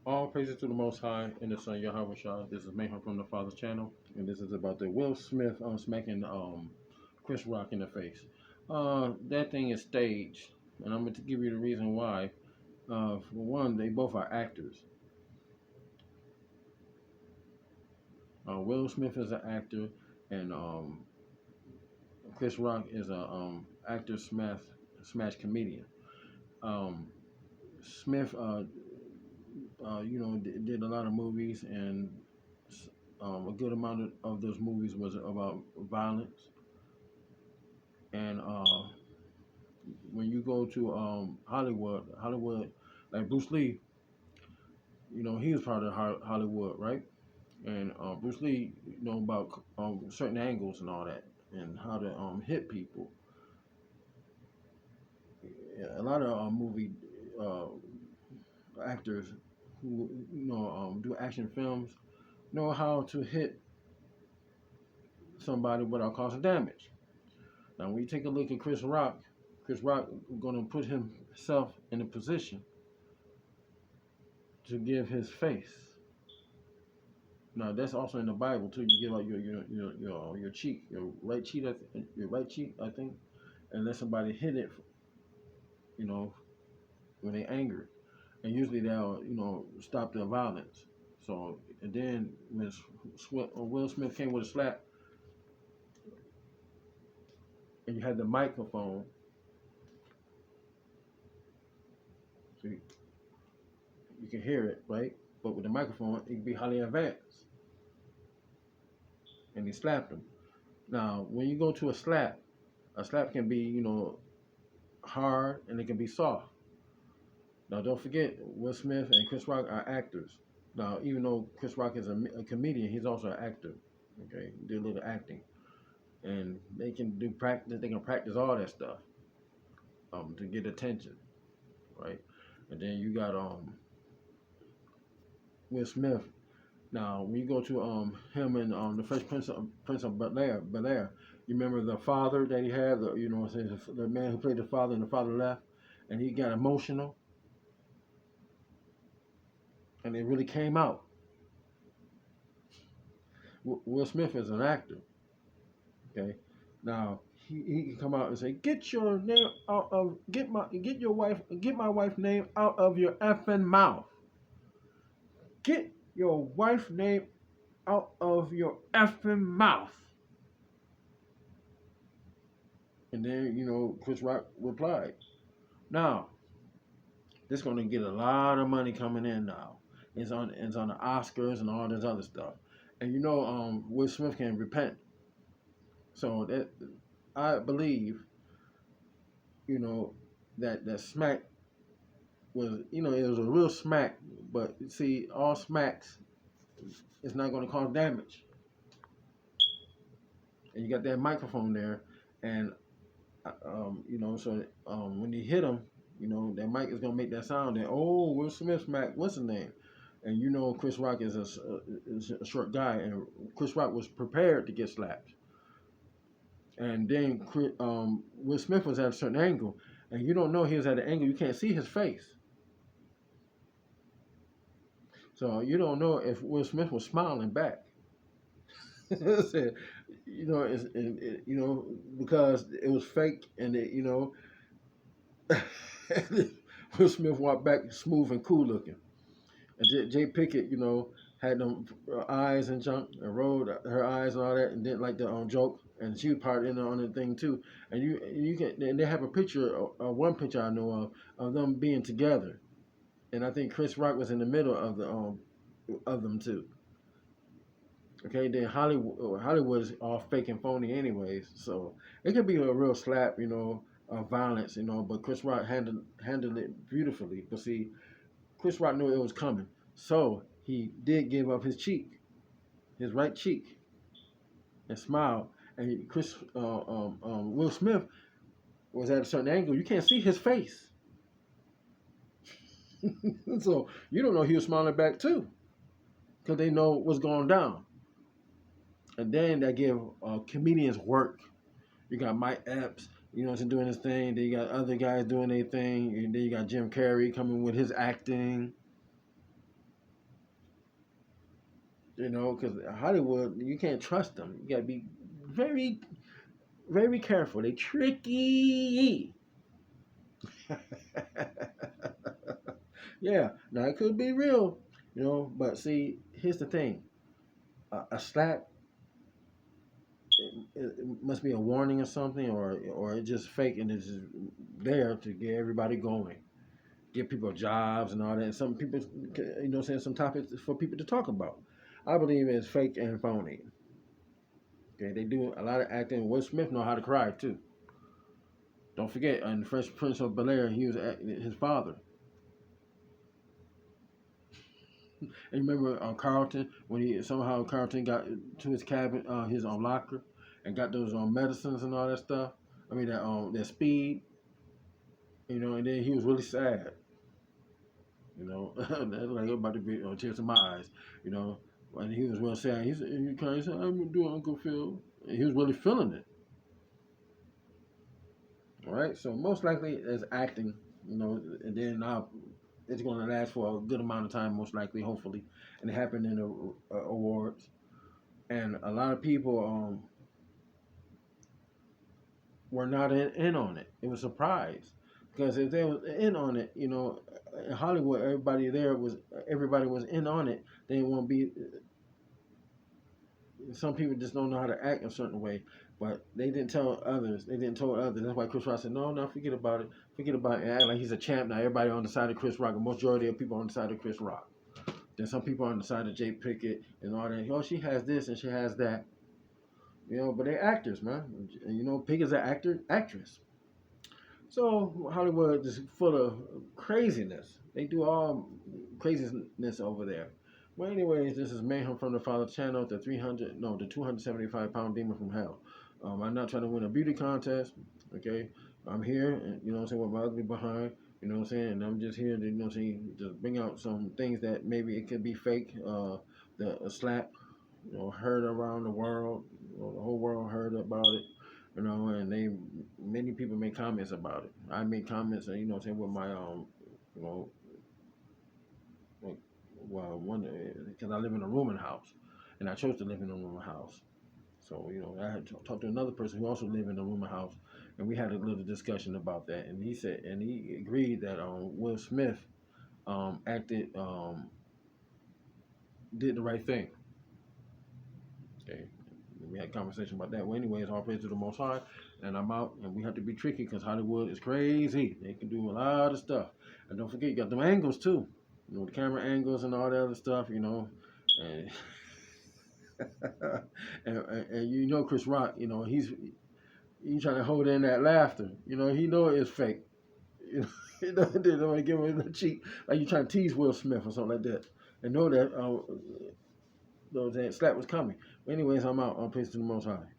All praises to the Most High and the Son Yahweh Shah. This is Mayhem from the Father's channel, and this is about the Will Smith smacking Chris Rock in the face. That thing is staged, and I'm going to give you the reason why. For one, they both are actors. Will Smith is an actor, and Chris Rock is a actor smash comedian. Um, Smith, did a lot of movies, and a good amount of those movies was about violence. And when you go to Hollywood, like Bruce Lee, he was part of Hollywood, right? And Bruce Lee, about certain angles and all that, and how to hit people. Yeah, a lot of movie uh, actors who do action films know how to hit somebody without causing damage. Now, when you take a look at Chris Rock going to put himself in a position to give his face. Now, that's also in the Bible too. You give out your cheek, your right cheek, I think, and let somebody hit it, you know, when they angry, and usually they'll stop their violence. So, and then when Will Smith came with a slap, and you had the microphone, so you can hear it, right? But with the microphone, it can be highly advanced. And he slapped him. Now, when you go to a slap can be, hard and it can be soft. Now, don't forget, Will Smith and Chris Rock are actors. Now, even though Chris Rock is a comedian, he's also an actor. Okay, do a little acting, and they can do practice. They can practice all that stuff to get attention, right? And then you got Will Smith. Now, when you go to him and the Fresh Prince of Bel Air, you remember the father that he had, the man who played the father, and the father left, and he got emotional, and it really came out. Will Smith is an actor, okay? Now he can come out and say, "Get your name out of get my wife's name out of your effing mouth. Get your wife's name out of your effing mouth." And then, Chris Rock replied. Now, this is going to get a lot of money coming in now. It's on the Oscars and all this other stuff. And Will Smith can repent. So that I believe, that smack was, it was a real smack. But see, all smacks, it's not going to cause damage. And you got that microphone there, and when you hit him, that mic is gonna make that sound. And oh, Will Smith smack, what's his name? And Chris Rock is a short guy, and Chris Rock was prepared to get slapped. And then Will Smith was at a certain angle, and you don't know he was at an angle. You can't see his face, so you don't know if Will Smith was smiling back. It's, because it was fake, and Will Smith walked back smooth and cool looking. And Jay Pickett, had them eyes and junk, and rolled her eyes and all that, and didn't like the joke. And she was part in on the thing too. And you can, and they have a picture, one picture I know of them being together. And I think Chris Rock was in the middle of them too. Okay, then Hollywood is all fake and phony anyways. So it could be a real slap, violence, but Chris Rock handled it beautifully. But see, Chris Rock knew it was coming, so he did give up his right cheek, and smiled. And Will Smith was at a certain angle. You can't see his face, so you don't know he was smiling back too, because they know what's going down. And then they give comedians work. You got Mike Epps, doing his thing. Then you got other guys doing their thing, and then you got Jim Carrey coming with his acting. You know, because Hollywood, you can't trust them. You got to be very, very careful. They tricky. Yeah, now it could be real, you know, but see, here's the thing: a slap, it must be a warning or something, or it's just fake and it's just there to get everybody going, give people jobs and all that. And some people, you know, saying some topics for people to talk about. I believe it's fake and phony. Okay, they do a lot of acting. Will Smith know how to cry too. Don't forget, in the Fresh Prince of Bel Air, he was his father. And remember Carlton when he somehow Carlton got to his cabin, his locker, and got those medicines and all that stuff. I mean that speed, you know, and then he was really sad. You know, that's like about to be tears in my eyes. You know, and he was real sad. He kind of said, "I'm gonna do it, Uncle Phil." And he was really feeling it. All right, so most likely it's acting. You know, and then it's going to last for a good amount of time, most likely, hopefully, and it happened in the awards. And a lot of people were not in on it. It was a surprise because if they was in on it, you know, in Hollywood, everybody was in on it. They won't be. Some people just don't know how to act a certain way, but they didn't tell others. They didn't tell others. That's why Chris Rock said, "No, no, forget about it. Forget about it." And act like he's a champ now. Everybody on the side of Chris Rock. The majority of people on the side of Chris Rock. Then some people on the side of Jay Pickett and all that. Oh, she has this and she has that. You know, but they're actors, man. And you know, Pickett's an actress. So Hollywood is full of craziness. They do all craziness over there. Well, anyways, this is Mayhem from the Father Channel, the 275-pound demon from hell. I'm not trying to win a beauty contest, okay? I'm here, and you know what I'm saying, with my ugly behind, you know what I'm saying, and I'm just here to, you know what I'm saying, just bring out some things that maybe it could be fake. The slap, you know, heard around the world, you know, the whole world heard about it, you know, and many people made comments about it. I made comments, you know, saying with my you know, like, well, one because I live in a rooming house, and I chose to live in a rooming house. So you know, I had to talk to another person who also lived in a rooming house, and we had a little discussion about that. And he agreed that Will Smith acted did the right thing. Okay. We had a conversation about that. Well, anyways, all praise to the Most High, and I'm out. And we have to be tricky because Hollywood is crazy. They can do a lot of stuff, and don't forget you got them angles too. You know, the camera angles and all that other stuff. You know, and and you know Chris Rock. You know he's trying to hold in that laughter. You know he know it's fake. You know, he don't want to give him the cheek like you trying to tease Will Smith or something like that, and know that that slap was coming. But anyways, I'm out. All praise to the Most High.